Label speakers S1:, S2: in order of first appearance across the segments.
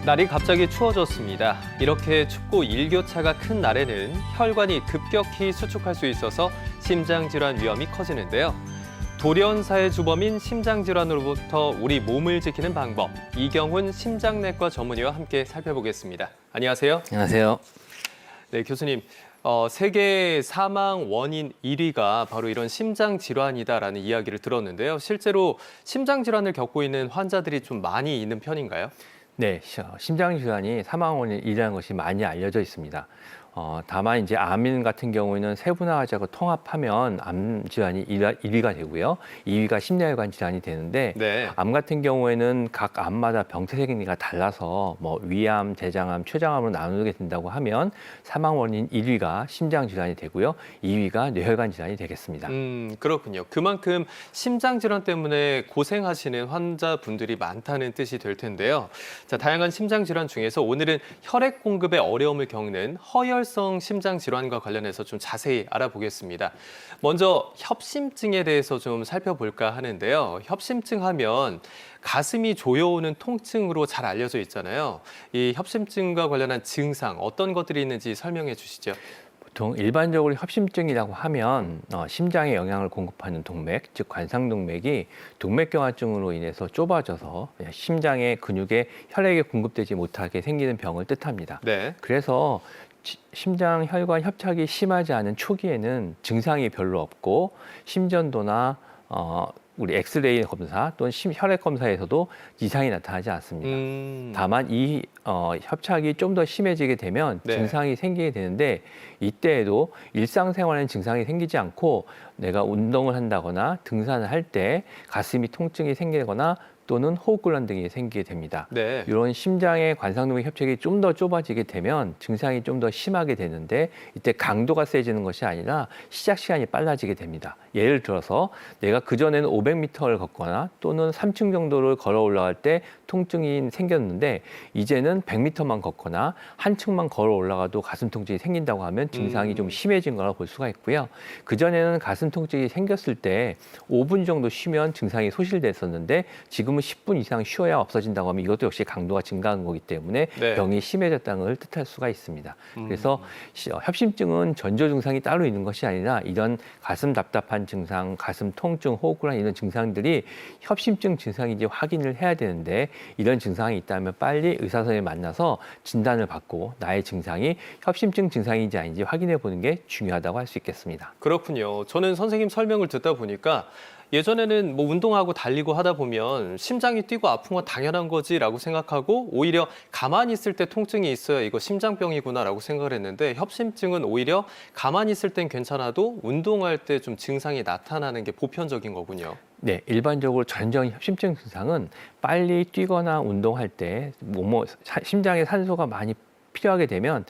S1: 날이 갑자기 추워졌습니다. 이렇게 춥고 일교차가 큰 날에는 혈관이 급격히 수축할 수 있어서 심장질환 위험이 커지는데요. 돌연사의 주범인 심장질환으로부터 우리 몸을 지키는 방법, 이경훈 심장내과 전문의와 함께 살펴보겠습니다. 안녕하세요.
S2: 안녕하세요.
S1: 네, 교수님. 세계 사망 원인 1위가 바로 이런 심장질환이다라는 이야기를 들었는데요. 실제로 심장질환을 겪고 있는 환자들이 좀 많이 있는 편인가요?
S2: 네, 심장질환이 사망 원인이라는 것이 많이 알려져 있습니다. 다만 이제 암인 같은 경우에는 세분화하자고 통합하면 암 질환이 1위가 되고요. 2위가 심혈관 질환이 되는데
S1: 네.
S2: 암 같은 경우에는 각 암마다 병태 생리가 달라서 뭐 위암, 대장암, 췌장암으로 나누게 된다고 하면 사망 원인 1위가 심장 질환이 되고요. 2위가 뇌혈관 질환이 되겠습니다.
S1: 그렇군요. 그만큼 심장 질환 때문에 고생하시는 환자분들이 많다는 뜻이 될 텐데요. 자, 다양한 심장 질환 중에서 오늘은 혈액 공급에 어려움을 겪는 허혈성 심장 질환과 관련해서 좀 자세히 알아보겠습니다. 먼저 협심증에 대해서 좀 살펴볼까 하는데요. 협심증 하면 가슴이 조여오는 통증으로 잘 알려져 있잖아요. 이 협심증과 관련한 증상 어떤 것들이 있는지 설명해 주시죠.
S2: 보통 일반적으로 협심증이라고 하면 심장에 영향을 공급하는 동맥, 즉 관상동맥이 동맥경화증으로 인해서 좁아져서 심장의 근육에 혈액이 공급되지 못하게 생기는 병을 뜻합니다.
S1: 네.
S2: 그래서 심장 혈관 협착이 심하지 않은 초기에는 증상이 별로 없고 심전도나 우리 엑스레이 검사 또는 혈액 검사에서도 이상이 나타나지 않습니다. 다만 이 협착이 좀 더 심해지게 되면
S1: 네.
S2: 증상이 생기게 되는데 이때에도 일상생활에는 증상이 생기지 않고 내가 운동을 한다거나 등산을 할 때 가슴이 통증이 생기거나 또는 호흡곤란 등이 생기게 됩니다.
S1: 네.
S2: 이런 심장의 관상동맥 협착이 좀 더 좁아지게 되면 증상이 좀 더 심하게 되는데 이때 강도가 세지는 것이 아니라 시작 시간이 빨라지게 됩니다. 예를 들어서 내가 그전에는 500m를 걷거나 또는 3층 정도를 걸어 올라갈 때 통증이 생겼는데 이제는 100m만 걷거나 한 층만 걸어 올라가도 가슴 통증이 생긴다고 하면 증상이 좀 심해진 거라고 볼 수가 있고요. 그전에는 가슴 통증이 생겼을 때 5분 정도 쉬면 증상이 소실됐었는데 지금은 10분 이상 쉬어야 없어진다고 하면 이것도 역시 강도가 증가한 거기 때문에
S1: 네.
S2: 병이 심해졌다는 걸 뜻할 수가 있습니다. 그래서 협심증은 전조 증상이 따로 있는 것이 아니라 이런 가슴 답답한 증상, 가슴 통증, 호흡곤란 이런 증상들이 협심증 증상인지 확인을 해야 되는데 이런 증상이 있다면 빨리 의사 선생님을 만나서 진단을 받고 나의 증상이 협심증 증상인지 아닌지 확인해 보는 게 중요하다고 할 수 있겠습니다.
S1: 그렇군요. 저는 선생님 설명을 듣다 보니까 예전에는 뭐 운동하고 달리고 하다 보면 심장이 뛰고 아픈 건 당연한 거지라고 생각하고 오히려 가만히 있을 때 통증이 있어야 이거 심장병이구나라고 생각을 했는데 협심증은 오히려 가만히 있을 땐 괜찮아도 운동할 때 좀 증상이 나타나는 게 보편적인 거군요.
S2: 네, 일반적으로 전형적인 협심증 증상은 빨리 뛰거나 운동할 때 심장에 산소가 많이 필요하게 되면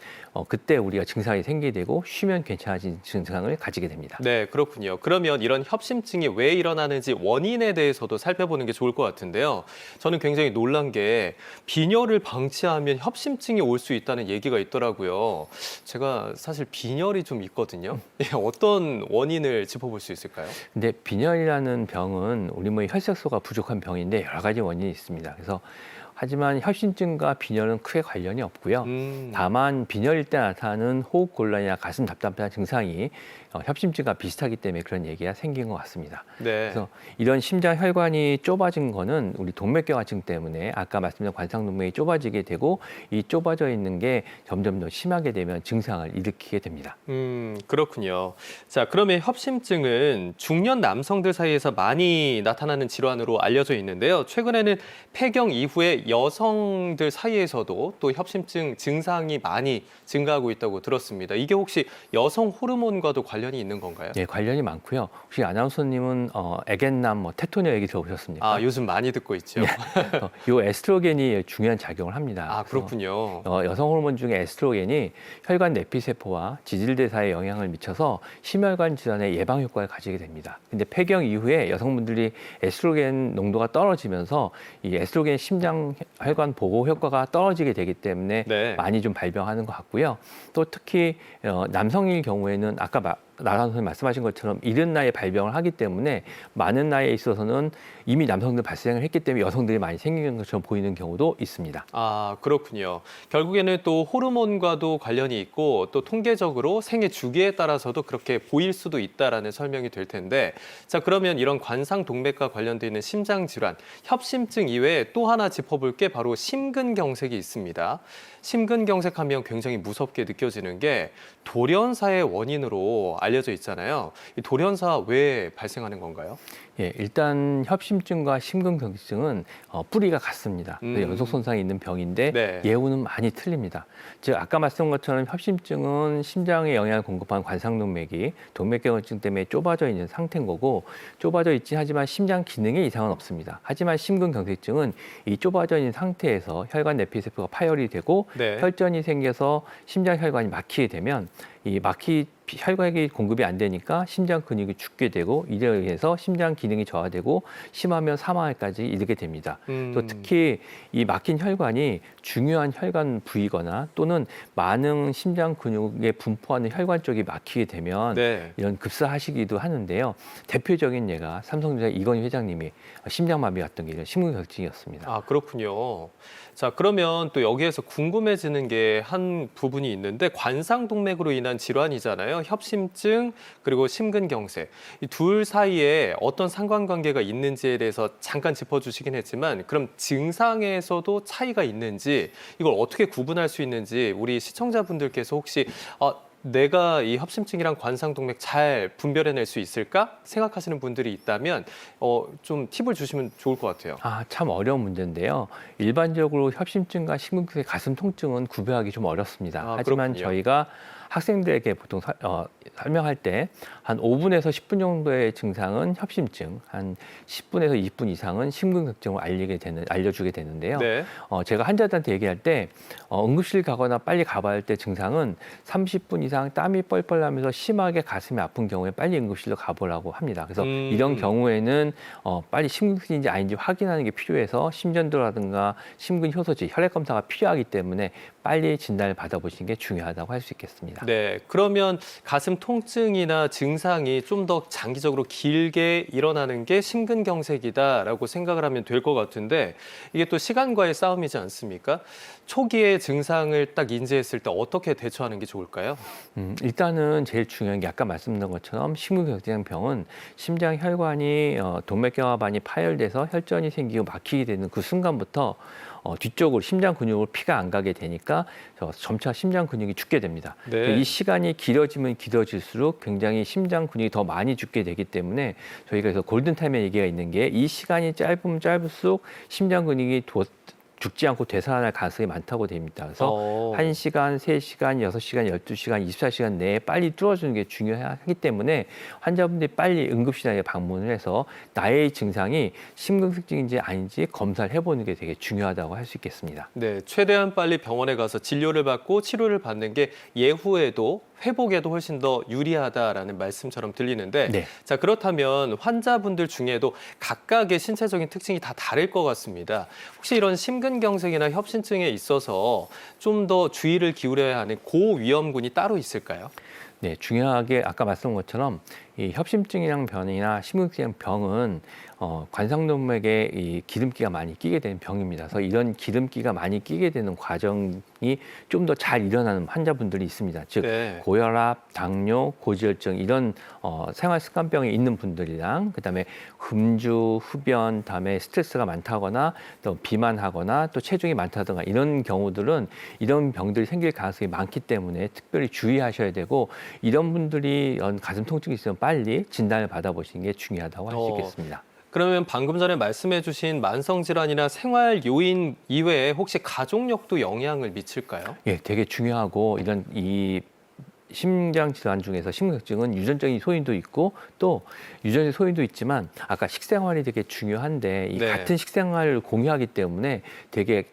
S2: 그때 우리가 증상이 생기게 되고 쉬면 괜찮아진 증상을 가지게 됩니다.
S1: 네, 그렇군요. 그러면 이런 협심증이 왜 일어나는지 원인에 대해서도 살펴보는 게 좋을 것 같은데요. 저는 굉장히 놀란 게 빈혈을 방치하면 협심증이 올 수 있다는 얘기가 있더라고요. 제가 사실 빈혈이 좀 있거든요. 어떤 원인을 짚어볼 수 있을까요?
S2: 근데 빈혈이라는 병은 우리 몸에 혈색소가 부족한 병인데 여러 가지 원인이 있습니다. 그래서 하지만 협심증과 빈혈은 크게 관련이 없고요. 다만 빈혈일 때 나타나는 호흡곤란이나 가슴 답답한 증상이 협심증과 비슷하기 때문에 그런 얘기가 생긴 것 같습니다.
S1: 네.
S2: 그래서 이런 심장 혈관이 좁아진 거는 우리 동맥경화증 때문에 아까 말씀드린 관상동맥이 좁아지게 되고 이 좁아져 있는 게 점점 더 심하게 되면 증상을 일으키게 됩니다.
S1: 그렇군요. 자, 그러면 협심증은 중년 남성들 사이에서 많이 나타나는 질환으로 알려져 있는데요. 최근에는 폐경 이후에 여성들 사이에서도 또 협심증 증상이 많이 증가하고 있다고 들었습니다. 이게 혹시 여성 호르몬과도 관련이 있는 건가요?
S2: 네, 관련이 많고요. 혹시 아나운서님은 애견남, 테토녀 얘기 들어보셨습니까?
S1: 아, 요즘 많이 듣고 있죠.
S2: 이 에스트로겐이 중요한 작용을 합니다.
S1: 아, 그렇군요.
S2: 여성 호르몬 중에 에스트로겐이 혈관 내피세포와 지질대사에 영향을 미쳐서 심혈관 질환의 예방 효과를 가지게 됩니다. 근데 폐경 이후에 여성분들이 에스트로겐 농도가 떨어지면서 이 에스트로겐 심장 혈관 보호 효과가 떨어지게 되기 때문에
S1: 네.
S2: 많이 좀 발병하는 것 같고요. 또 특히 남성일 경우에는 아까 나란 선생님 말씀하신 것처럼 이른 나이에 발병을 하기 때문에 많은 나이에 있어서는 이미 남성들 발생을 했기 때문에 여성들이 많이 생기는 것처럼 보이는 경우도 있습니다.
S1: 아, 그렇군요. 결국에는 또 호르몬과도 관련이 있고 또 통계적으로 생애 주기에 따라서도 그렇게 보일 수도 있다라는 설명이 될 텐데 자, 그러면 이런 관상동맥과 관련돼 있는 심장질환, 협심증 이외에 또 하나 짚어볼 게 바로 심근경색이 있습니다. 심근경색하면 굉장히 무섭게 느껴지는 게 돌연사의 원인으로 알려져 있잖아요. 이 돌연사 왜 발생하는 건가요?
S2: 예, 일단 협심증과 심근경색증은 뿌리가 같습니다. 연속 손상이 있는 병인데
S1: 네.
S2: 예후는 많이 틀립니다. 즉 아까 말씀한 것처럼 협심증은 심장에 영향을 공급하는 관상동맥이 동맥경화증 때문에 좁아져 있는 상태인 거고 좁아져 있지 하지만 심장 기능에 이상은 없습니다. 하지만 심근경색증은 이 좁아져 있는 상태에서 혈관 내피세포가 파열이 되고
S1: 네.
S2: 혈전이 생겨서 심장 혈관이 막히게 되면 이 혈관이 공급이 안 되니까 심장 근육이 죽게 되고 이에 의해서 심장 기능이 저하되고 심하면 사망에까지 이르게 됩니다. 또 특히 이 막힌 혈관이 중요한 혈관 부위거나 또는 많은 심장 근육에 분포하는 혈관 쪽이 막히게 되면
S1: 네.
S2: 이런 급사하시기도 하는데요. 대표적인 예가 삼성전자 이건희 회장님이 심장마비 왔던 게 이런 심근경색증이었습니다.
S1: 아, 그렇군요. 자, 그러면 또 여기에서 궁금해지는 게 한 부분이 있는데 관상동맥으로 인한 질환이잖아요. 협심증 그리고 심근경색. 이 둘 사이에 어떤 상관관계가 있는지에 대해서 잠깐 짚어주시긴 했지만 그럼 증상에서도 차이가 있는지 이걸 어떻게 구분할 수 있는지 우리 시청자분들께서 혹시 내가 이 협심증이랑 관상동맥 잘 분별해낼 수 있을까 생각하시는 분들이 있다면 좀 팁을 주시면 좋을 것 같아요.
S2: 아, 참 어려운 문제인데요. 일반적으로 협심증과 심근경색, 가슴 통증은 구별하기 좀 어렵습니다.
S1: 아,
S2: 하지만
S1: 그렇군요.
S2: 저희가 학생들에게 보통 설명할 때 한 5분에서 10분 정도의 증상은 협심증, 한 10분에서 20분 이상은 심근경색증을 알려주게 되는데요.
S1: 네.
S2: 제가 환자들한테 얘기할 때 응급실 가거나 빨리 가봐야 할 때 증상은 30분 이상 땀이 뻘뻘 나면서 심하게 가슴이 아픈 경우에 빨리 응급실로 가보라고 합니다. 그래서 이런 경우에는 빨리 심근경색인지 아닌지 확인하는 게 필요해서 심전도라든가 심근 효소지, 혈액 검사가 필요하기 때문에 빨리 진단을 받아보시는 게 중요하다고 할 수 있겠습니다.
S1: 네. 그러면 가슴 통증이나 증상이 좀 더 장기적으로 길게 일어나는 게 심근경색이다라고 생각을 하면 될 것 같은데 이게 또 시간과의 싸움이지 않습니까? 초기에 증상을 딱 인지했을 때 어떻게 대처하는 게 좋을까요?
S2: 일단은 제일 중요한 게 아까 말씀드린 것처럼 심근경색병은 심장 혈관이 동맥경화반이 파열돼서 혈전이 생기고 막히게 되는 그 순간부터 뒤쪽으로 심장 근육으로 피가 안 가게 되니까 점차 심장 근육이 죽게 됩니다.
S1: 네.
S2: 이 시간이 길어지면 길어질수록 굉장히 심장 근육이 더 많이 죽게 되기 때문에 저희가 그래서 골든타임의 얘기가 있는 게 이 시간이 짧으면 짧을수록 심장 근육이 죽지 않고 되살아날 가능성이 많다고 됩니다. 그래서 1시간, 3시간, 6시간, 12시간, 24시간 내에 빨리 뚫어주는 게 중요하기 때문에 환자분들이 빨리 응급실에 방문을 해서 나의 증상이 심근경색인지 아닌지 검사를 해보는 게 되게 중요하다고 할 수 있겠습니다.
S1: 네, 최대한 빨리 병원에 가서 진료를 받고 치료를 받는 게 예후에도 회복에도 훨씬 더 유리하다라는 말씀처럼 들리는데
S2: 네.
S1: 자, 그렇다면 환자분들 중에도 각각의 신체적인 특징이 다 다를 것 같습니다. 혹시 이런 심근경색이나 협심증에 있어서 좀 더 주의를 기울여야 하는 고위험군이 따로 있을까요?
S2: 네, 중요하게 아까 말씀한 것처럼 이 협심증이랑 병이나 심근경색 병은 관상동맥에 이 기름기가 많이 끼게 되는 병입니다. 그래서 이런 기름기가 많이 끼게 되는 과정이 좀 더 잘 일어나는 환자분들이 있습니다. 즉
S1: 네.
S2: 고혈압, 당뇨, 고지혈증 이런 생활습관병이 있는 분들이랑 그다음에 음주, 흡연, 다음에 스트레스가 많다거나 또 비만하거나 또 체중이 많다든가 이런 경우들은 이런 병들이 생길 가능성이 많기 때문에 특별히 주의하셔야 되고 이런 분들이 가슴 통증이 있으면 빨리 진단을 받아보시는 게 중요하다고 할 수 있겠습니다.
S1: 그러면 방금 전에 말씀해 주신 만성질환이나 생활 요인 이외에 혹시 가족력도 영향을 미칠까요?
S2: 예, 되게 중요하고 이런 이 심장 질환 중에서 심근경색증은 유전적인 소인도 있고 또 유전적인 소인도 있지만 아까 식생활이 되게 중요한데 이
S1: 네.
S2: 같은 식생활을 공유하기 때문에 되게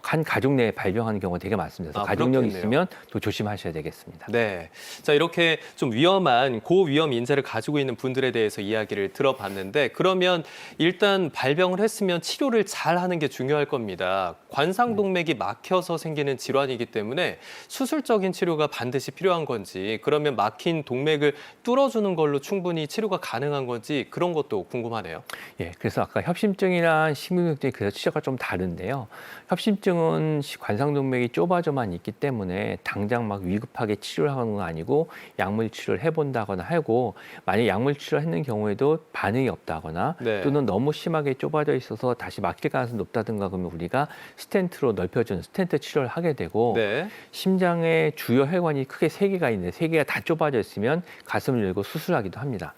S2: 한 가족 내에 발병하는 경우가 되게 많습니다. 그래서 가족력
S1: 그렇겠네요.
S2: 있으면 또 조심하셔야 되겠습니다.
S1: 네. 자, 이렇게 좀 위험한 고위험 인자를 가지고 있는 분들에 대해서 이야기를 들어봤는데 그러면 일단 발병을 했으면 치료를 잘 하는 게 중요할 겁니다. 관상동맥이 막혀서 생기는 질환이기 때문에 수술적인 치료가 반드시 필요한 건지 그러면 막힌 동맥을 뚫어주는 걸로 충분히 치료가 가능한 건지 그런 것도 궁금하네요.
S2: 예, 그래서 아까 협심증이랑 심근경색이 그래서 치료가 좀 다른데요. 협심증은 관상동맥이 좁아져만 있기 때문에 당장 막 위급하게 치료를 하는 건 아니고 약물 치료를 해본다거나 하고 만약 약물 치료를 했는 경우에도 반응이 없다거나
S1: 네.
S2: 또는 너무 심하게 좁아져 있어서 다시 막힐 가능성이 높다든가 그러면 우리가 스텐트로 넓혀주는 스텐트 치료를 하게 되고
S1: 네.
S2: 심장에 주요 혈관이 크게 세 개가 있는데 세 개가 다 좁아져 있으면 가슴을 열고 수술하기도 합니다.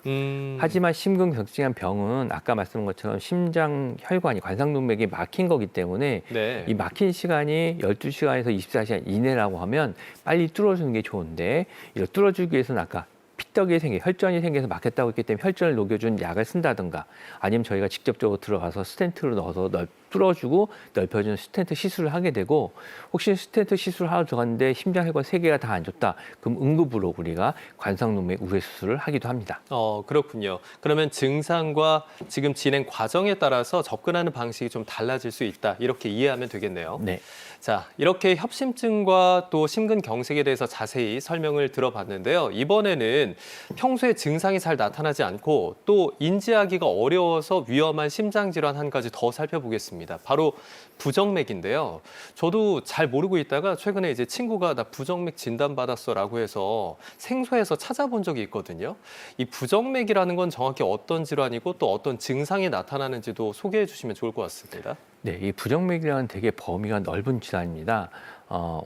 S2: 하지만 심근경색이란 병은 아까 말씀한 것처럼 심장 혈관이 관상동맥이 막힌 거기 때문에
S1: 네.
S2: 이 막힌 시간이 12시간에서 24시간 이내라고 하면 빨리 뚫어주는 게 좋은데 이걸 뚫어주기 위해서는 아까 피떡이 혈전이 생겨서 막혔다고 했기 때문에 혈전을 녹여준 약을 쓴다든가 아니면 저희가 직접적으로 들어가서 스텐트를 넣어서 뚫어주고 넓혀주는 스텐트 시술을 하게 되고 혹시 스텐트 시술을 하러 들어갔는데 심장혈관 세 개가 다 안 좋다. 그럼 응급으로 우리가 관상동맥 우회 수술을 하기도 합니다.
S1: 그렇군요. 그러면 증상과 지금 진행 과정에 따라서 접근하는 방식이 좀 달라질 수 있다. 이렇게 이해하면 되겠네요.
S2: 네.
S1: 자, 이렇게 협심증과 또 심근경색에 대해서 자세히 설명을 들어봤는데요. 이번에는 평소에 증상이 잘 나타나지 않고 또 인지하기가 어려워서 위험한 심장질환 한 가지 더 살펴보겠습니다. 바로 부정맥인데요. 저도 잘 모르고 있다가 최근에 이제 친구가 나 부정맥 진단받았어라고 해서 생소해서 찾아본 적이 있거든요. 이 부정맥이라는 건 정확히 어떤 질환이고 또 어떤 증상이 나타나는지도 소개해 주시면 좋을 것 같습니다.
S2: 네, 이 부정맥이라는 되게 범위가 넓은 질환입니다.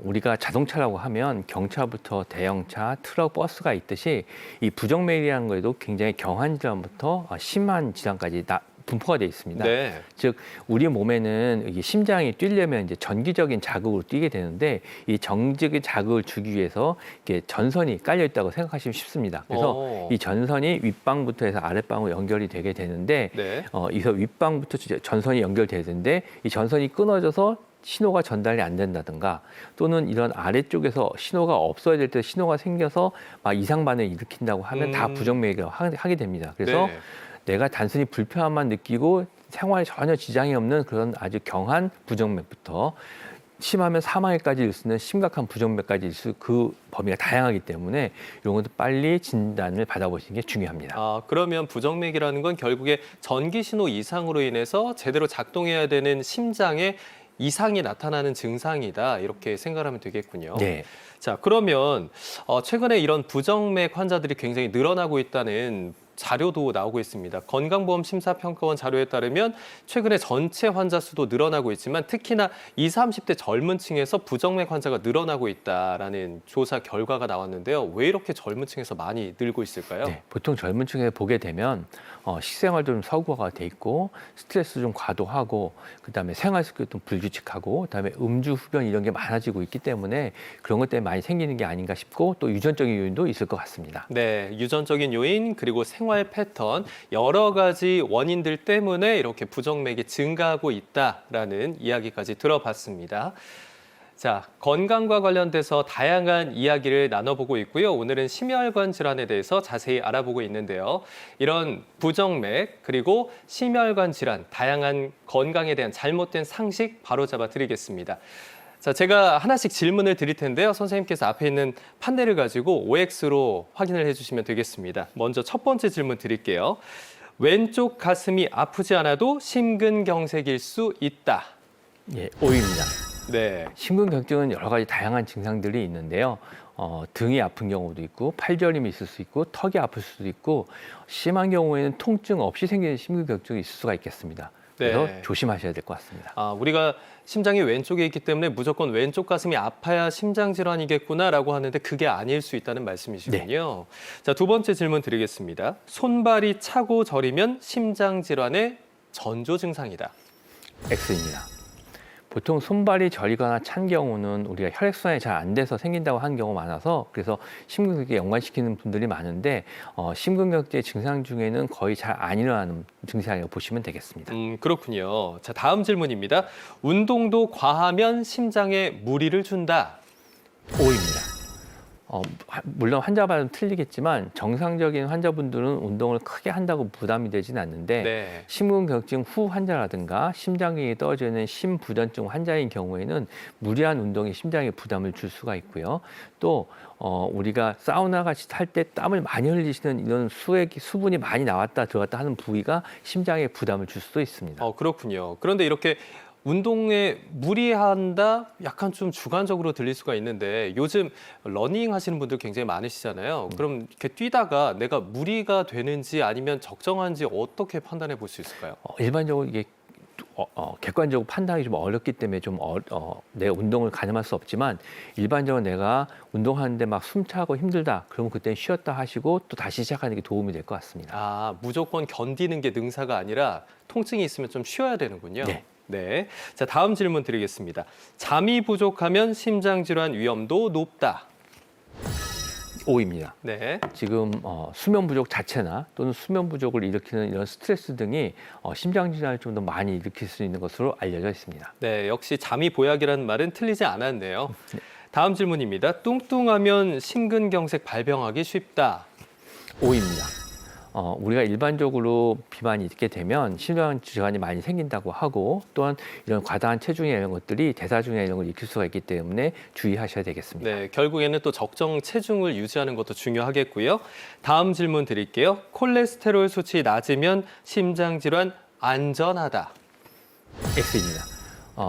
S2: 우리가 자동차라고 하면 경차부터 대형차, 트럭, 버스가 있듯이 이 부정맥이라는 거에도 굉장히 경한 질환부터 심한 질환까지 분포가 되어 있습니다.
S1: 네.
S2: 즉 우리 몸에는 이 심장이 뛰려면 이제 전기적인 자극으로 뛰게 되는데 이 정직의 자극을 주기 위해서 이렇게 전선이 깔려 있다고 생각하시면 쉽습니다. 그래서 이 전선이 윗방부터 해서 아랫방으로 연결이 되게 되는데
S1: 네.
S2: 이서 윗방부터 전선이 연결되는데 이 전선이 끊어져서 신호가 전달이 안 된다든가 또는 이런 아래쪽에서 신호가 없어야 될 때 신호가 생겨서 막 이상 반응을 일으킨다고 하면 다 부정맥이라고 하게 됩니다. 그래서
S1: 네.
S2: 내가 단순히 불편함만 느끼고 생활에 전혀 지장이 없는 그런 아주 경한 부정맥부터 심하면 사망에까지 이를 수 있는 심각한 부정맥까지 이를 수 그 범위가 다양하기 때문에 이런 것도 빨리 진단을 받아보시는 게 중요합니다.
S1: 그러면 부정맥이라는 건 결국에 전기 신호 이상으로 인해서 제대로 작동해야 되는 심장에 이상이 나타나는 증상이다. 이렇게 생각하면 되겠군요.
S2: 네.
S1: 자, 그러면 최근에 이런 부정맥 환자들이 굉장히 늘어나고 있다는 자료도 나오고 있습니다. 건강보험 심사평가원 자료에 따르면 최근에 전체 환자 수도 늘어나고 있지만 특히나 20, 30대 젊은 층에서 부정맥 환자가 늘어나고 있다라는 조사 결과가 나왔는데요. 왜 이렇게 젊은 층에서 많이 늘고 있을까요?
S2: 네, 보통 젊은 층에 보게 되면 식생활도 좀 서구화가 돼 있고 스트레스 좀 과도하고 그다음에 생활 습관도 좀 불규칙하고 그다음에 음주 흡연 이런 게 많아지고 있기 때문에 그런 것 때문에 많이 생기는 게 아닌가 싶고 또 유전적인 요인도 있을 것 같습니다.
S1: 네, 유전적인 요인 그리고 생활 패턴 여러 가지 원인들 때문에 이렇게 부정맥이 증가하고 있다라는 이야기까지 들어봤습니다. 자, 건강과 관련돼서 다양한 이야기를 나눠보고 있고요. 오늘은 심혈관 질환에 대해서 자세히 알아보고 있는데요. 이런 부정맥 그리고 심혈관 질환, 다양한 건강에 대한 잘못된 상식 바로잡아 드리겠습니다. 자, 제가 하나씩 질문을 드릴 텐데요. 선생님께서 앞에 있는 판넬을 가지고 OX로 확인을 해주시면 되겠습니다. 먼저 첫 번째 질문 드릴게요. 왼쪽 가슴이 아프지 않아도 심근경색일 수 있다.
S2: 예, O입니다.
S1: 네.
S2: 심근경색은 여러 가지 다양한 증상들이 있는데요. 등이 아픈 경우도 있고 팔저림이 있을 수 있고 턱이 아플 수도 있고 심한 경우에는 통증 없이 생기는 심근경색이 있을 수가 있겠습니다. 그래서
S1: 네.
S2: 조심하셔야 될 것 같습니다.
S1: 우리가 심장이 왼쪽에 있기 때문에 무조건 왼쪽 가슴이 아파야 심장 질환이겠구나라고 하는데 그게 아닐 수 있다는 말씀이시군요. 자, 두 번째 질문 드리겠습니다. 손발이 차고 저리면 심장 질환의 전조 증상이다.
S2: X입니다. 보통 손발이 저리거나 찬 경우는 우리가 혈액순환이 잘 안 돼서 생긴다고 하는 경우가 많아서 그래서 심근경색에 연관시키는 분들이 많은데 심근경색 증상 중에는 거의 잘 안 일어나는 증상이라고 보시면 되겠습니다.
S1: 그렇군요. 자, 다음 질문입니다. 운동도 과하면 심장에 무리를 준다.
S2: O입니다. 물론 환자마다 틀리겠지만 정상적인 환자분들은 운동을 크게 한다고 부담이 되진 않는데
S1: 네.
S2: 심근경증 후 환자라든가 심장경이 떨어져 있는 심부전증 환자인 경우에는 무리한 운동이 심장에 부담을 줄 수가 있고요. 또 우리가 사우나 같이 탈 때 땀을 많이 흘리시는 이런 수분이 많이 나왔다 들어갔다 하는 부위가 심장에 부담을 줄 수도 있습니다.
S1: 그렇군요. 그런데 이렇게 운동에 무리한다? 약간 좀 주관적으로 들릴 수가 있는데 요즘 러닝 하시는 분들 굉장히 많으시잖아요. 그럼 이렇게 뛰다가 내가 무리가 되는지 아니면 적정한지 어떻게 판단해 볼 수 있을까요?
S2: 일반적으로 이게 객관적으로 판단하기 좀 어렵기 때문에 내 운동을 가늠할 수 없지만 일반적으로 내가 운동하는데 막 숨차고 힘들다 그러면 그때는 쉬었다 하시고 또 다시 시작하는 게 도움이 될 것 같습니다.
S1: 아, 무조건 견디는 게 능사가 아니라 통증이 있으면 좀 쉬어야 되는군요.
S2: 네.
S1: 네. 자, 다음 질문 드리겠습니다. 잠이 부족하면 심장 질환 위험도 높다.
S2: O입니다.
S1: 네.
S2: 지금 수면 부족 자체나 또는 수면 부족을 일으키는 이런 스트레스 등이 심장 질환을 좀 더 많이 일으킬 수 있는 것으로 알려져 있습니다.
S1: 네, 역시 잠이 보약이라는 말은 틀리지 않았네요. 다음 질문입니다. 뚱뚱하면 심근경색 발병하기 쉽다.
S2: O입니다. 우리가 일반적으로 비만이 있게 되면 심장 질환이 많이 생긴다고 하고 또한 이런 과다한 체중이나 이런 것들이 대사증이나 이런 걸 일으킬 수가 있기 때문에 주의하셔야 되겠습니다.
S1: 네, 결국에는 또 적정 체중을 유지하는 것도 중요하겠고요. 다음 질문 드릴게요. 콜레스테롤 수치 낮으면 심장 질환 안전하다.
S2: X입니다.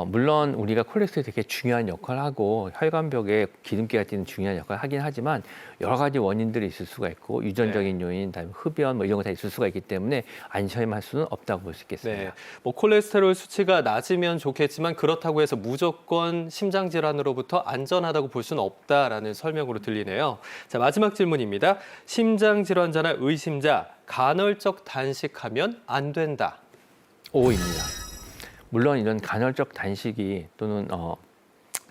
S2: 물론 우리가 콜레스테롤이 되게 중요한 역할을 하고 혈관벽에 기름기가 띄는 중요한 역할을 하긴 하지만 여러 가지 원인들이 있을 수가 있고 유전적인 요인, 다음에 흡연 이런 거 다 있을 수가 있기 때문에 안심할 수는 없다고 볼 수 있겠습니다.
S1: 네, 콜레스테롤 수치가 낮으면 좋겠지만 그렇다고 해서 무조건 심장 질환으로부터 안전하다고 볼 수는 없다라는 설명으로 들리네요. 자, 마지막 질문입니다. 심장 질환자나 의심자 간헐적 단식하면 안 된다.
S2: O입니다. 물론 이런 간헐적 단식이 또는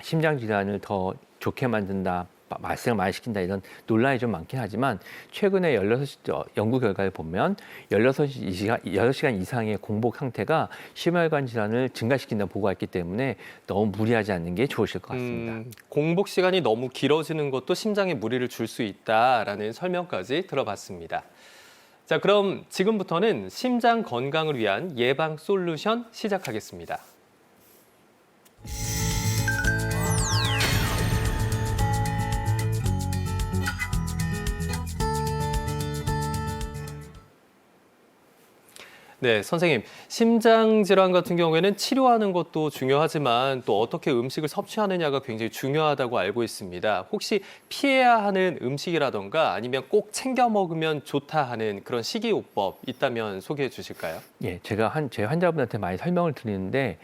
S2: 심장 질환을 더 좋게 만든다, 발생을 많이 시킨다 이런 논란이 좀 많긴 하지만 최근에 16 연구 결과를 보면 16시간 이상의 공복 상태가 심혈관 질환을 증가시킨다는 보고가 있기 때문에 너무 무리하지 않는 게 좋으실 것 같습니다.
S1: 공복 시간이 너무 길어지는 것도 심장에 무리를 줄 수 있다라는 설명까지 들어봤습니다. 자, 그럼 지금부터는 심장 건강을 위한 예방 솔루션 시작하겠습니다. 네, 선생님. 심장 질환 같은 경우에는 치료하는 것도 중요하지만 또 어떻게 음식을 섭취하느냐가 굉장히 중요하다고 알고 있습니다. 혹시 피해야 하는 음식이라던가 아니면 꼭 챙겨 먹으면 좋다 하는 그런 식이요법 있다면 소개해 주실까요?
S2: 예, 제가 제 환자분한테 많이 설명을 드리는데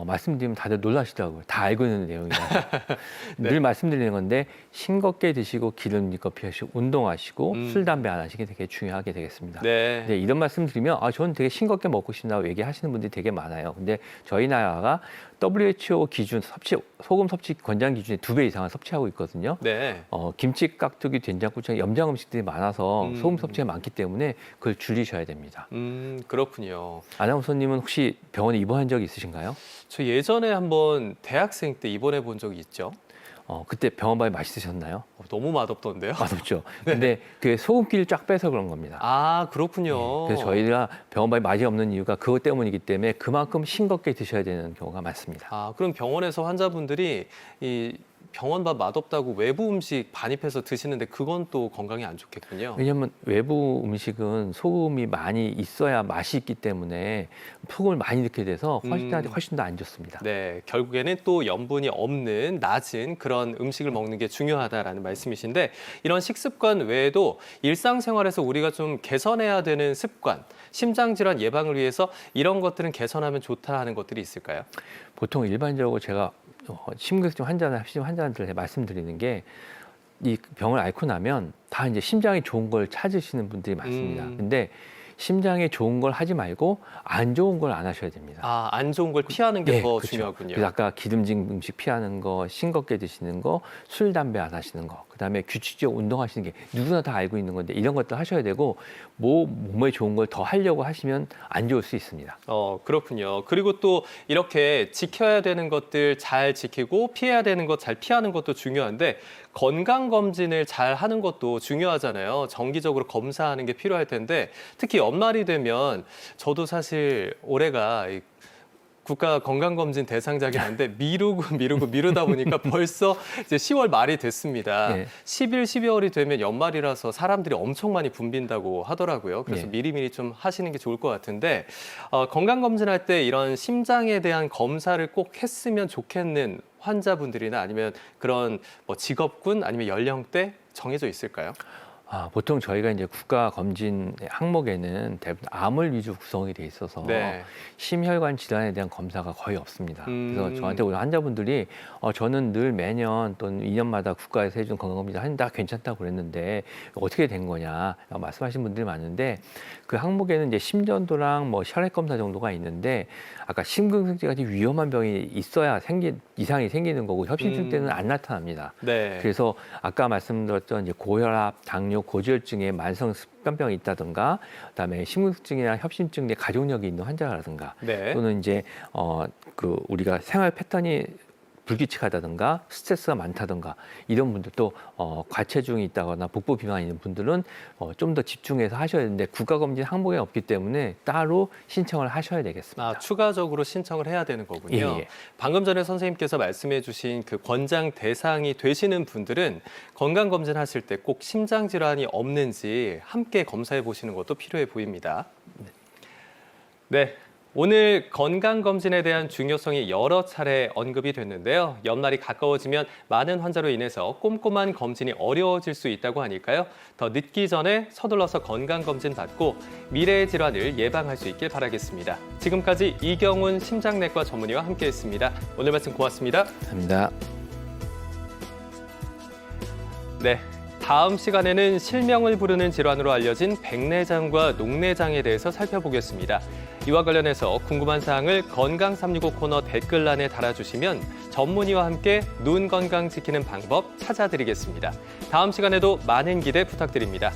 S2: 말씀드리면 다들 놀라시더라고요. 다 알고 있는 내용이라서.
S1: 네.
S2: 늘 말씀드리는 건데 싱겁게 드시고 기름진 거 피하시고 운동하시고 술, 담배 안 하시는 게 되게 중요하게 되겠습니다.
S1: 네.
S2: 근데 이런 말씀 드리면 저는 되게 싱겁게 먹고 싶다고 얘기하시는 분들이 되게 많아요. 근데 저희 나라가 WHO 기준 소금 섭취 권장 기준의 2배 이상을 섭취하고 있거든요.
S1: 네.
S2: 김치, 깍두기, 된장국장, 염장 음식들이 많아서 소금 섭취가 많기 때문에 그걸 줄이셔야 됩니다.
S1: 그렇군요.
S2: 아나운서님은 혹시 병원에 입원한 적이 있으신가요?
S1: 저 예전에 한번 대학생 때 입원해 본 적이 있죠.
S2: 그때 병원밥이 맛있으셨나요?
S1: 너무 맛없던데요.
S2: 맛없죠. 근데 그 소금기를 쫙 빼서 그런 겁니다.
S1: 아, 그렇군요.
S2: 그래서 저희가 병원밥이 맛이 없는 이유가 그것 때문이기 때문에 그만큼 싱겁게 드셔야 되는 경우가 많습니다.
S1: 아, 그럼 병원에서 환자분들이 이 병원밥 맛없다고 외부 음식 반입해서 드시는데 그건 또 건강에 안 좋겠군요.
S2: 왜냐하면 외부 음식은 소금이 많이 있어야 맛이 있기 때문에 소금을 많이 넣게 돼서 훨씬 더 안 좋습니다.
S1: 네, 결국에는 또 염분이 없는 낮은 그런 음식을 먹는 게 중요하다라는 말씀이신데 이런 식습관 외에도 일상생활에서 우리가 좀 개선해야 되는 습관, 심장질환 예방을 위해서 이런 것들은 개선하면 좋다 하는 것들이 있을까요?
S2: 보통 일반적으로 제가 심근경 환자한테 말씀드리는 게 이 병을 앓고 나면 다 이제 심장이 좋은 걸 찾으시는 분들이 많습니다. 근데 심장에 좋은 걸 하지 말고 안 좋은 걸 안 하셔야 됩니다.
S1: 아, 안 좋은 걸 피하는 게 더
S2: 그렇죠.
S1: 중요하군요.
S2: 그래서 아까 기름진 음식 피하는 거, 싱겁게 드시는 거, 술, 담배 안 하시는 거, 그다음에 규칙적으로 운동하시는 게 누구나 다 알고 있는 건데 이런 것도 하셔야 되고 몸에 좋은 걸 더 하려고 하시면 안 좋을 수 있습니다.
S1: 그렇군요. 그리고 또 이렇게 지켜야 되는 것들 잘 지키고 피해야 되는 것 잘 피하는 것도 중요한데 건강검진을 잘 하는 것도 중요하잖아요. 정기적으로 검사하는 게 필요할 텐데 특히 연말이 되면 저도 사실 올해가 이 국가 건강검진 대상자긴 한데 미루다 보니까 벌써 이제 10월 말이 됐습니다.
S2: 네.
S1: 10일, 12월이 되면 연말이라서 사람들이 엄청 많이 붐빈다고 하더라고요. 그래서
S2: 네.
S1: 미리미리 좀 하시는 게 좋을 것 같은데 건강검진할 때 이런 심장에 대한 검사를 꼭 했으면 좋겠는 환자분들이나 아니면 그런 뭐 직업군 아니면 연령대 정해져 있을까요?
S2: 보통 저희가 이제 국가 검진 항목에는 대부분 암을 위주 구성이 돼 있어서
S1: 네.
S2: 심혈관 질환에 대한 검사가 거의 없습니다. 그래서 저한테 오는 환자분들이 저는 늘 매년 또는 2년마다 국가에서 해준 건강검진 한다 괜찮다고 그랬는데 어떻게 된 거냐 말씀하신 분들이 많은데 그 항목에는 이제 심전도랑 뭐 혈액 검사 정도가 있는데 아까 심근경색 같이 위험한 병이 있어야 이상이 생기는 거고 협심증 때는 안 나타납니다.
S1: 네.
S2: 그래서 아까 말씀드렸던 이제 고혈압, 당뇨, 고지혈증에 만성 습관병이 있다든가, 그다음에 심근증이나 협심증 내 가족력이 있는 환자라든가,
S1: 네.
S2: 또는 이제 우리가 생활 패턴이 불규칙하다든가 스트레스가 많다든가 이런 분들도 과체중이 있다거나 복부 비만이 있는 분들은 좀 더 집중해서 하셔야 되는데 국가검진 항목에 없기 때문에 따로 신청을 하셔야 되겠습니다.
S1: 추가적으로 신청을 해야 되는 거군요.
S2: 예.
S1: 방금 전에 선생님께서 말씀해 주신 그 권장 대상이 되시는 분들은 건강검진 하실 때 꼭 심장 질환이 없는지 함께 검사해 보시는 것도 필요해 보입니다. 네. 오늘 건강검진에 대한 중요성이 여러 차례 언급이 됐는데요. 연말이 가까워지면 많은 환자로 인해서 꼼꼼한 검진이 어려워질 수 있다고 하니까요. 더 늦기 전에 서둘러서 건강검진 받고 미래의 질환을 예방할 수 있길 바라겠습니다. 지금까지 이경훈 심장내과 전문의와 함께했습니다. 오늘 말씀 고맙습니다.
S2: 감사합니다.
S1: 네. 다음 시간에는 실명을 부르는 질환으로 알려진 백내장과 녹내장에 대해서 살펴보겠습니다. 이와 관련해서 궁금한 사항을 건강365 코너 댓글란에 달아주시면 전문의와 함께 눈 건강 지키는 방법 찾아드리겠습니다. 다음 시간에도 많은 기대 부탁드립니다.